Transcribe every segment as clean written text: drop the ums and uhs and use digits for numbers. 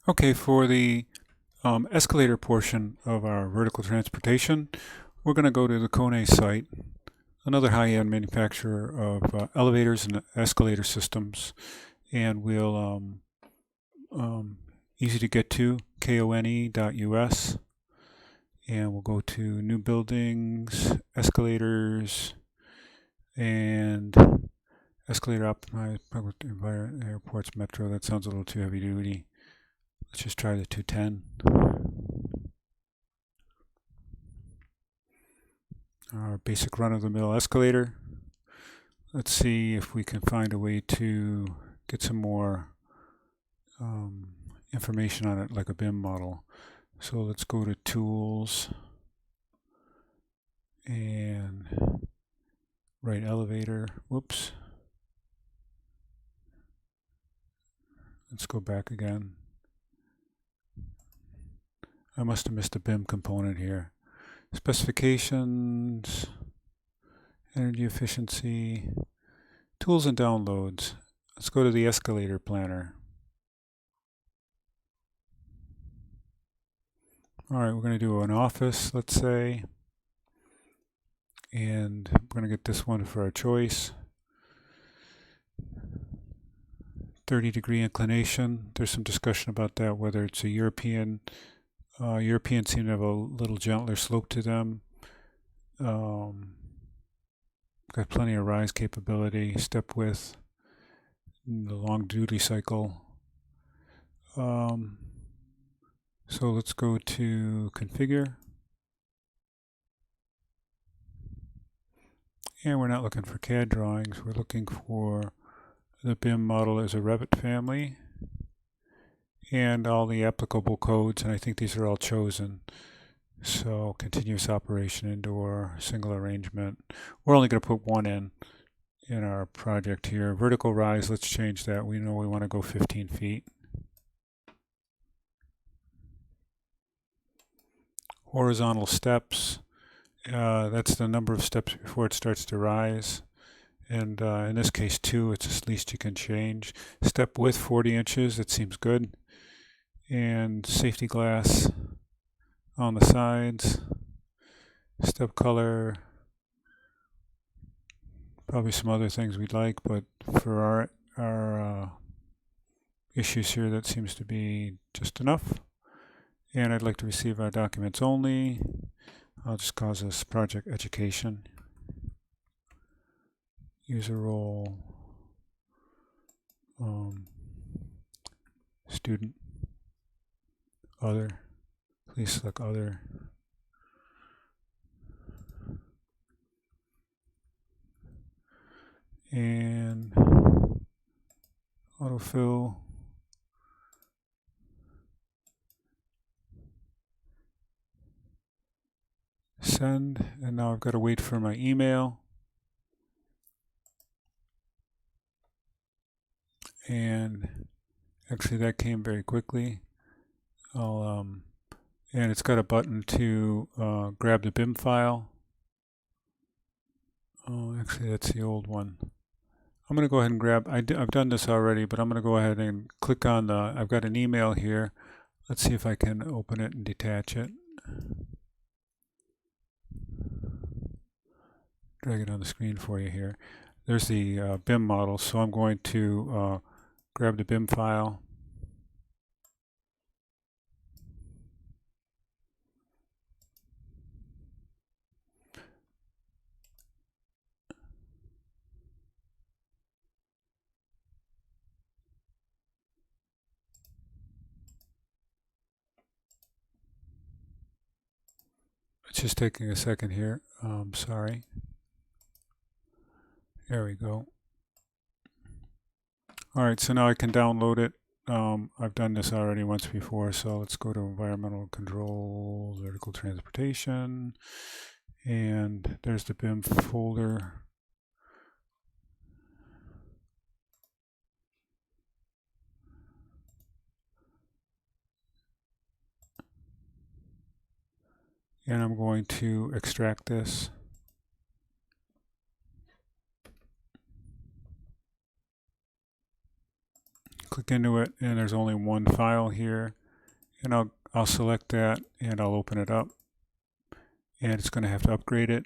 Okay, for the escalator portion of our vertical transportation, we're going to go to the Kone site, another high-end manufacturer of elevators and escalator systems, and we'll easy to get to kone.us, and we'll go to new buildings, escalators, and escalator optimized public environment airports metro. That sounds a little too heavy duty. Let's just try the 210. Our basic run-of-the-mill escalator. Let's see if we can find a way to get some more information on it, like a BIM model. So let's go to Tools and write elevator. Whoops. Let's go back again. I must have missed a BIM component here. Specifications, energy efficiency, tools and downloads. Let's go to the escalator planner. All right, we're going to do an office, let's say, and we're going to get this one for our choice. 30-degree inclination. There's some discussion about that, whether it's a European. Europeans seem to have a little gentler slope to them. Got plenty of rise capability, step width, the long duty cycle. So let's go to configure. And we're not looking for CAD drawings. We're looking for the BIM model as a Revit family and all the applicable codes. And I think these are all chosen. So continuous operation, indoor, single arrangement. We're only going to put one in our project here. Vertical rise, let's change that. We know we want to go 15 feet. Horizontal steps, that's the number of steps before it starts to rise. And in this case 2, it's the least you can change. Step width 40 inches, that seems good. And safety glass on the sides. Step color, probably some other things we'd like, but for our issues here, that seems to be just enough. And I'd like to receive our documents only. I'll just call this project education. User role, student, other. Please select other. And autofill. Send, and now I've got to wait for my email. And actually that came very quickly. And it's got a button to grab the BIM file. Oh, actually that's the old one. I'm going to go ahead and grab, I've done this already, but I'm going to go ahead and click on I've got an email here. Let's see if I can open it and detach it. Drag it on the screen for you here. There's the BIM model, so I'm going to grab the BIM file. It's just taking a second here. Sorry. There we go. All right, so now I can download it. I've done this already once before, so let's go to environmental controls, vertical transportation, and there's the BIM folder. And I'm going to extract this. click into it, and there's only one file here, and I'll select that and I'll open it up, and it's going to have to upgrade it.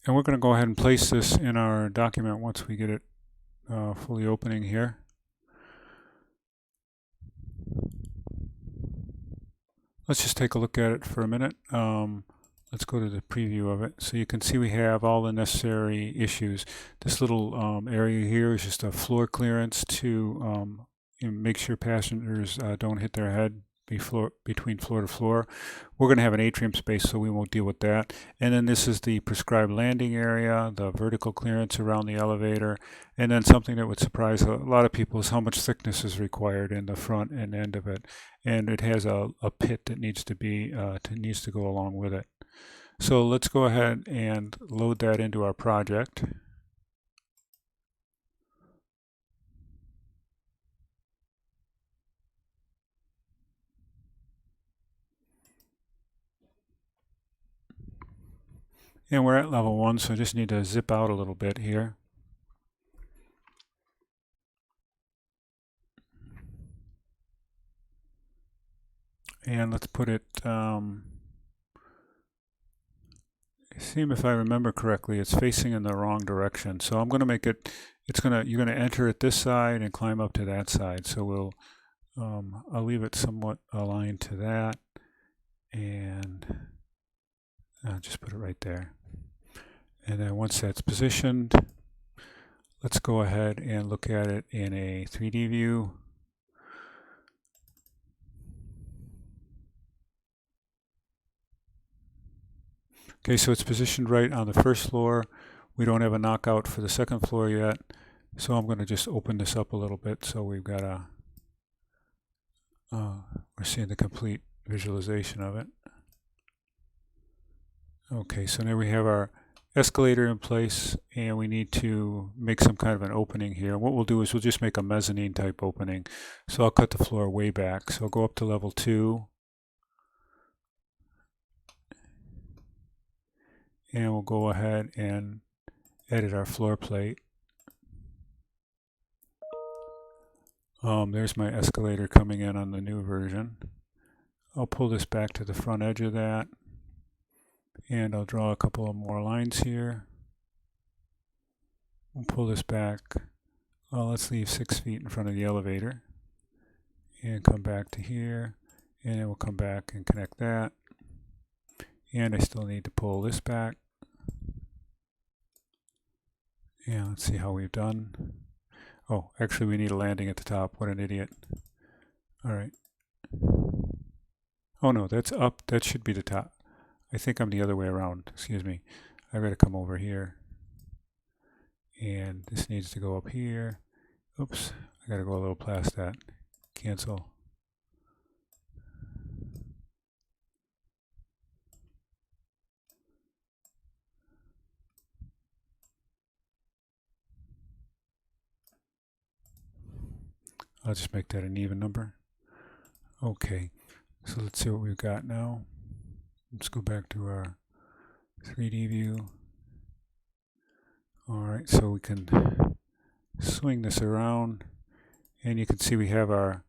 And we're going to go ahead and place this in our document once we get it fully opening here. Let's just take a look at it for a minute. Let's go to the preview of it. So you can see we have all the necessary issues. This little area here is just a floor clearance to make sure passengers don't hit their head between floor to floor. We're going to have an atrium space, so we won't deal with that. And then this is the prescribed landing area, the vertical clearance around the elevator, and then something that would surprise a lot of people is how much thickness is required in the front and end of it. And it has a pit that needs to go along with it. So let's go ahead and load that into our project. And we're at level 1, so I just need to zip out a little bit here. And let's put it, see if I remember correctly, it's facing in the wrong direction. So I'm going to make it, you're going to enter it this side and climb up to that side. So I'll leave it somewhat aligned to that, and I'll just put it right there. And then once that's positioned, let's go ahead and look at it in a 3D view. Okay, so it's positioned right on the first floor. We don't have a knockout for the second floor yet, so I'm going to just open this up a little bit so we've got we're seeing the complete visualization of it. Okay, so now we have our escalator in place, and we need to make some kind of an opening here. What we'll do is we'll just make a mezzanine type opening. So I'll cut the floor way back. So I'll go up to level 2. And we'll go ahead and edit our floor plate. There's my escalator coming in on the new version. I'll pull this back to the front edge of that, and I'll draw a couple of more lines here. We'll pull this back. Let's leave 6 feet in front of the elevator, and come back to here, and then we'll come back and connect that. And I still need to pull this back. And let's see how we've done. Oh, actually we need a landing at the top. What an idiot. All right. Oh no, that's up. That should be the top. I think I'm the other way around. Excuse me. I've got to come over here. And this needs to go up here. Oops. I got to go a little past that. Cancel. I'll just make that an even number. Okay, so let's see what we've got now. Let's go back to our 3D view. Alright, so we can swing this around, and you can see we have we're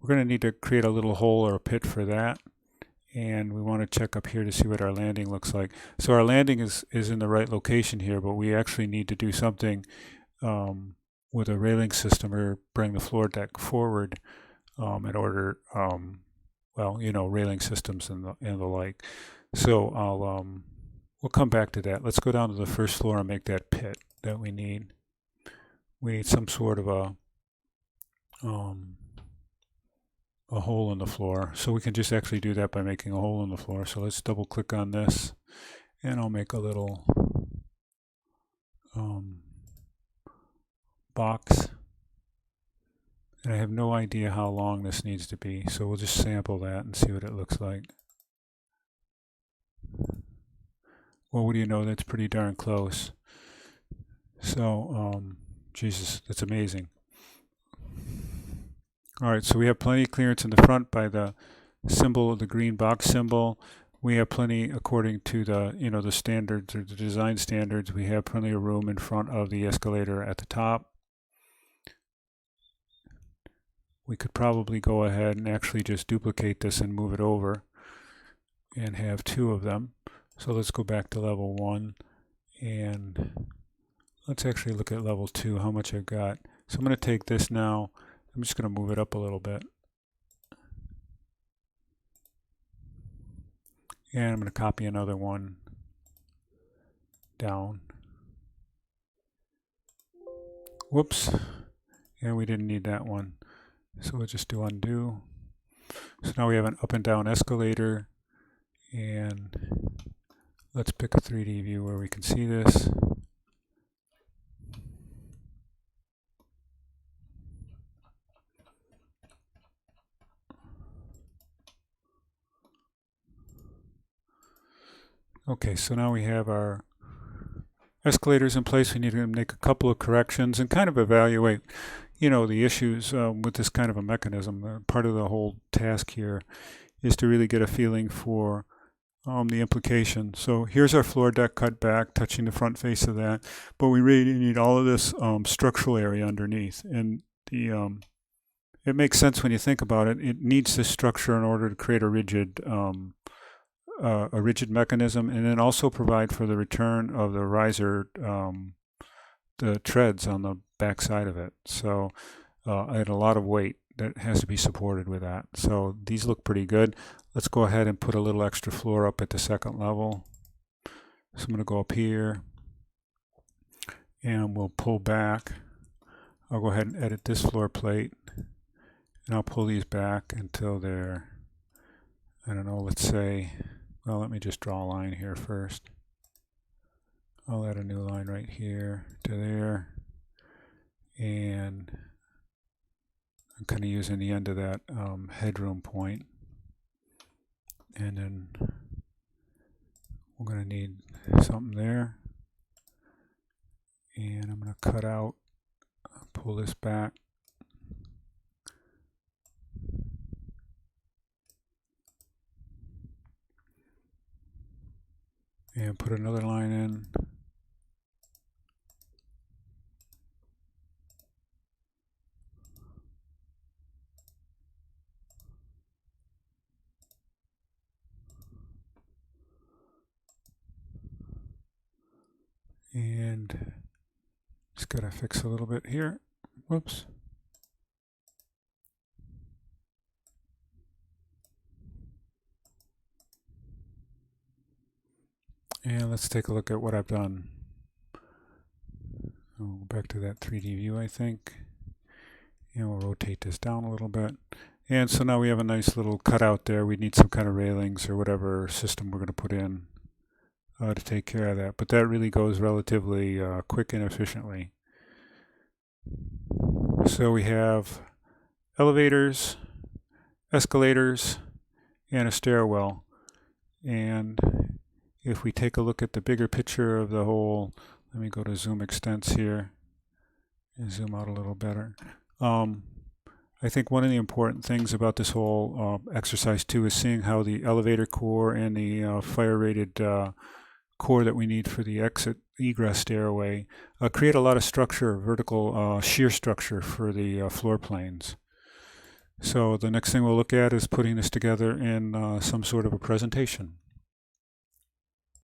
going to need to create a little hole or a pit for that. And we want to check up here to see what our landing looks like. So our landing is in the right location here, but we actually need to do something with a railing system or bring the floor deck forward in order, well, you know, railing systems and the like. So we'll come back to that. Let's go down to the first floor and make that pit that we need. We need some sort of a hole in the floor. So we can just actually do that by making a hole in the floor. So let's double click on this, and I'll make a little box. And I have no idea how long this needs to be, so we'll just sample that and see what it looks like. Well, what do you know? That's pretty darn close. So, Jesus, that's amazing. All right, so we have plenty of clearance in the front by the symbol, the green box symbol. We have plenty, according to the, the standards or the design standards, we have plenty of room in front of the escalator at the top. We could probably go ahead and actually just duplicate this and move it over and have two of them. So let's go back to level 1 and let's actually look at level 2, how much I've got. So I'm going to take this now. I'm just going to move it up a little bit. And I'm going to copy another one down. Whoops. And we didn't need that one. So we'll just do undo. So now we have an up and down escalator. And let's pick a 3D view where we can see this. Okay, so now we have our escalators in place. We need to make a couple of corrections and kind of evaluate, the issues with this kind of a mechanism. Part of the whole task here is to really get a feeling for the implication. So here's our floor deck cut back, touching the front face of that, but we really need all of this structural area underneath. And it makes sense when you think about it. It needs this structure in order to create a rigid mechanism, and then also provide for the return of the riser, the treads on the back side of it. So I had a lot of weight that has to be supported with that. So these look pretty good. Let's go ahead and put a little extra floor up at the second level. So I'm going to go up here and we'll pull back. I'll go ahead and edit this floor plate and I'll pull these back until they're, I don't know, let's say, well, let me just draw a line here first. I'll add a new line right here to there. And I'm kind of using the end of that headroom point. And then we're going to need something there. And I'm going to cut out, pull this back. And put another line in. And just got to fix a little bit here. Whoops. And let's take a look at what I've done. I'll go back to that 3D view, I think. And we'll rotate this down a little bit. And so now we have a nice little cutout there. We need some kind of railings or whatever system we're going to put in to take care of that. But that really goes relatively quick and efficiently. So we have elevators, escalators, and a stairwell. And if we take a look at the bigger picture of the whole, let me go to zoom extents here and zoom out a little better. I think one of the important things about this whole exercise too is seeing how the elevator core and the fire rated core that we need for the egress stairway create a lot of structure, vertical shear structure for the floor planes. So the next thing we'll look at is putting this together in some sort of a presentation.